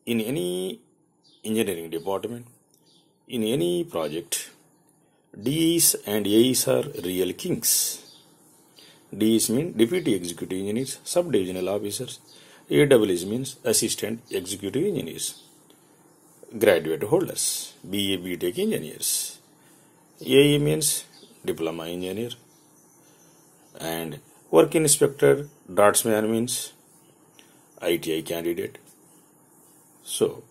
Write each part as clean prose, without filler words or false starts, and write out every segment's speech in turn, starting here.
in any engineering department, in any project, DEs and AEs are real kings. DEs mean Deputy Executive Engineers, Sub-Divisional Officers. AEEs means Assistant Executive Engineers. Graduate holders, BA, BTech engineers. AE means Diploma Engineer. And Work Inspector, Draftsman means ITI candidate. So,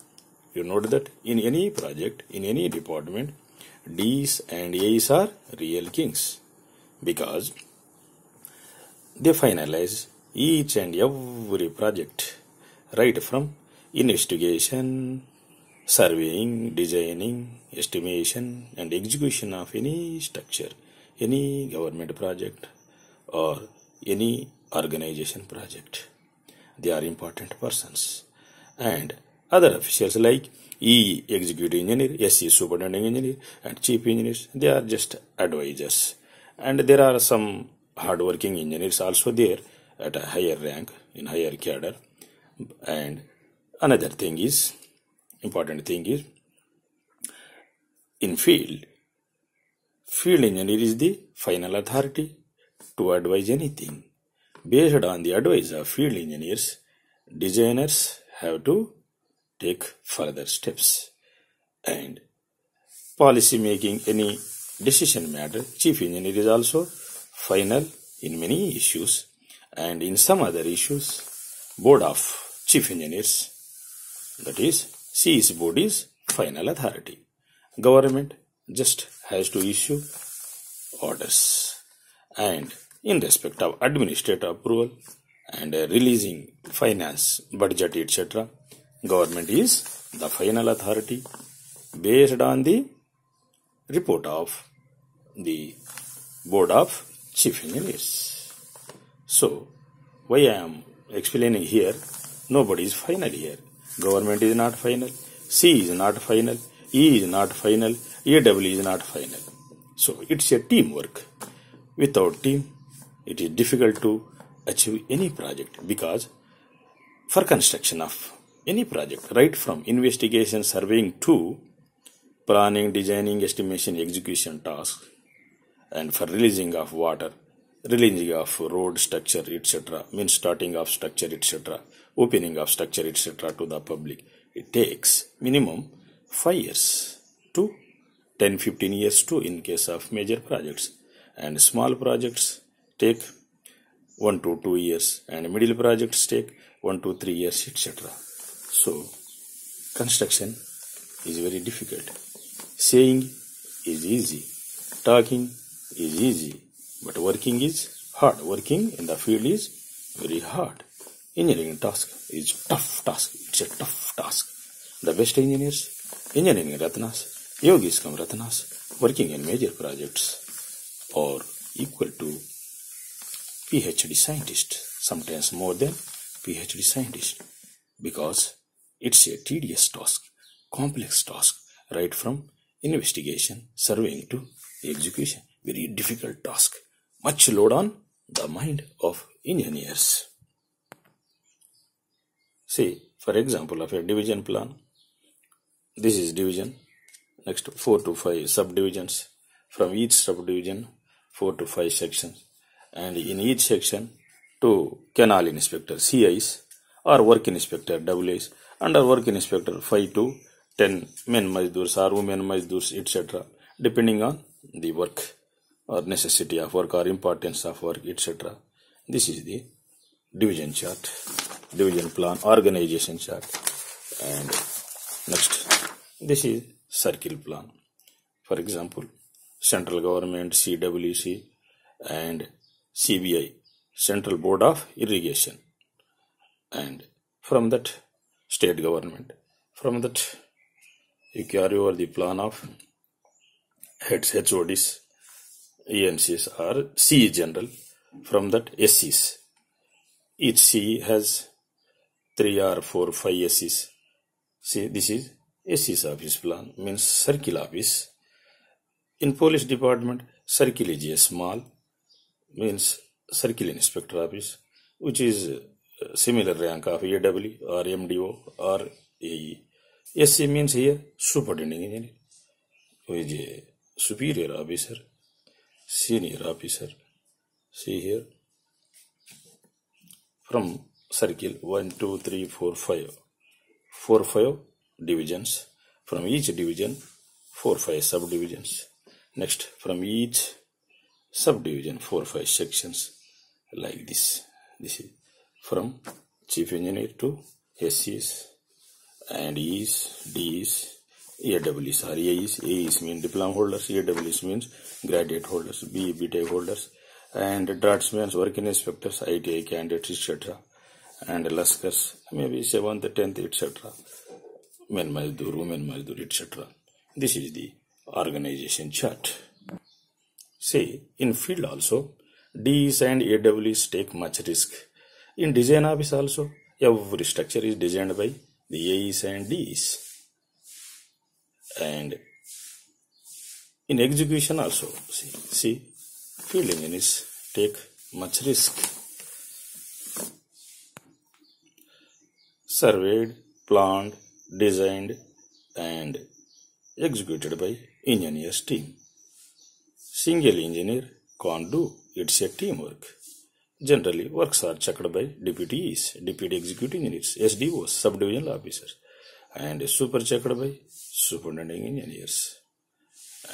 you note that in any project, in any department, Ds and As are real kings because they finalize each and every project right from investigation, surveying, designing, estimation and execution of any structure, any government project or any organization project. They are important persons. And other officials like E Executive Engineer, SC Superintending Engineer and Chief Engineers, they are just advisors. And there are some hard-working engineers also there at a higher rank, in higher cadre. And another thing is, important thing is, in field engineer is the final authority to advise anything. Based on the advice of field engineers, designers have to take further steps. And policy making, any decision matter, chief engineer is also final in many issues. And in some other issues, board of chief engineers, that is, CEC board is final authority. Government just has to issue orders. And in respect of administrative approval and releasing finance, budget, etc., government is the final authority based on the report of the board of chief engineers. So, why I am explaining here, nobody is final here. Government is not final, C is not final, E is not final, AW is not final. So, it's a teamwork. Without team, it is difficult to achieve any project because for construction of any project, right from investigation, surveying to planning, designing, estimation, execution tasks, and for releasing of water, releasing of road structure, etc., means starting of structure, etc., opening of structure, etc., to the public, it takes minimum 5 years to 10-15 years too in case of major projects. And small projects take 1 to 2 years, and middle projects take 1 to 3 years, etc. So, construction is very difficult. Saying is easy, talking is easy, but working is hard. Working in the field is very hard. Engineering task is tough task. It's a tough task. The best engineers, engineering ratnas, yogis come ratnas, working in major projects are equal to PhD scientists, sometimes more than PhD scientists, because it's a tedious task, complex task, right from investigation, surveying to execution. Very difficult task. Much load on the mind of engineers. See, for example, of a division plan, this is division, next 4 to 5 subdivisions, from each subdivision 4 to 5 sections, and in each section 2 canal inspector CIs or work inspector WIs, under work inspector 5 to 10 men mazdurs or women mazdurs, etc., depending on the work or necessity of work or importance of work, etc. This is the division chart, division plan, organization chart. And next, this is circle plan. For example, central government, CWC and CBI, Central Board of Irrigation. And from that, state government. From that, you carry over the plan of heads, HODs, ENCs or CE general. From that, SCs. Each CE has 3 or 4, 5 SCs. See, this is SC's office plan, means circle office. In police department, circle is a small, means circle inspector office, which is similar rank of AW or MDO or AE. SC means here superintending engineer, who is a superior officer, senior officer. See here, from circle 1, 2, 3, 4, 5, 5 divisions. From each division, 4, 5 subdivisions. Next, from each subdivision, 4, 5 sections, like this. This is from chief engineer to SCs and E's, D's, AEEs or AEs. AEs mean diploma holders, AEEs means graduate holders, BTech holders, and draftsmen, working inspectors, ITI candidates, etc. And laskars, maybe 7th, 10th, etc. Men Mazdoor, women Mazdoor, etc. This is the organization chart. See, in field also, DEs and AEEs take much risk. In design office also, every structure is designed by the AEs and DEs. And in execution also, see, field engineers take much risk. Surveyed, planned, designed, and executed by engineers team. Single engineer can't do, it's a teamwork. Generally, works are checked by deputies, deputy executive engineers, SDOs, subdivisional officers, and super checked by superintending engineers.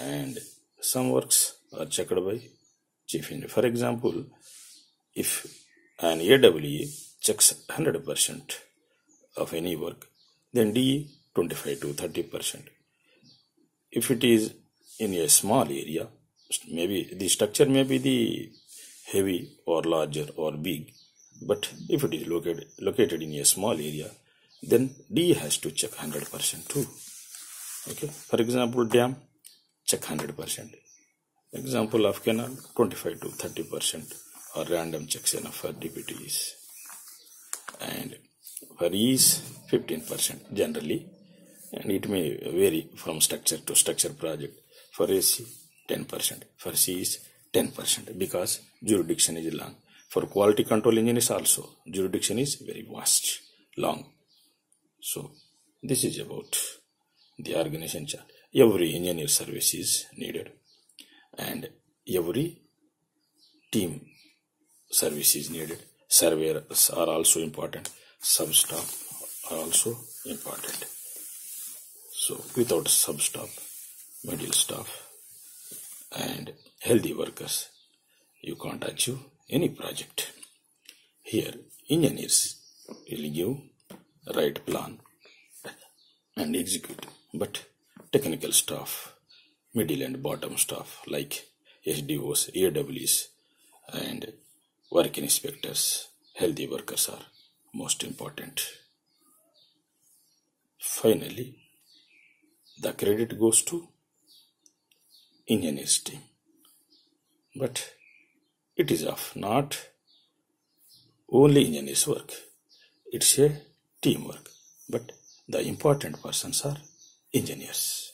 And some works are checked by chief engineer. For example, if an AEE checks 100% of any work, then DE 25 to 30%. If it is in a small area, maybe the structure may be the heavy or larger or big, but if it is located in a small area, then DE has to check 100% too. Okay. For example, dam, check 100%. Example of canal, 25 to 30%, or random checks enough for DPTs. And for E's, 15% generally, and it may vary from structure to structure project. For AC, 10%. For C is 10% because jurisdiction is long. For quality control engineers also, jurisdiction is very vast, long. So, this is about the organization chart. Every engineer service is needed, and every team service is needed. Surveyors are also important. Sub-staff are also important. So, without sub-staff, middle staff, and healthy workers, you can't achieve any project. Here, engineers will give right plan and execute, but technical staff, middle and bottom staff like SDOs, AEEs, and work inspectors, healthy workers are most important. Finally, the credit goes to engineers team, but it is of not only engineers work, it's a teamwork, but the important persons are engineers.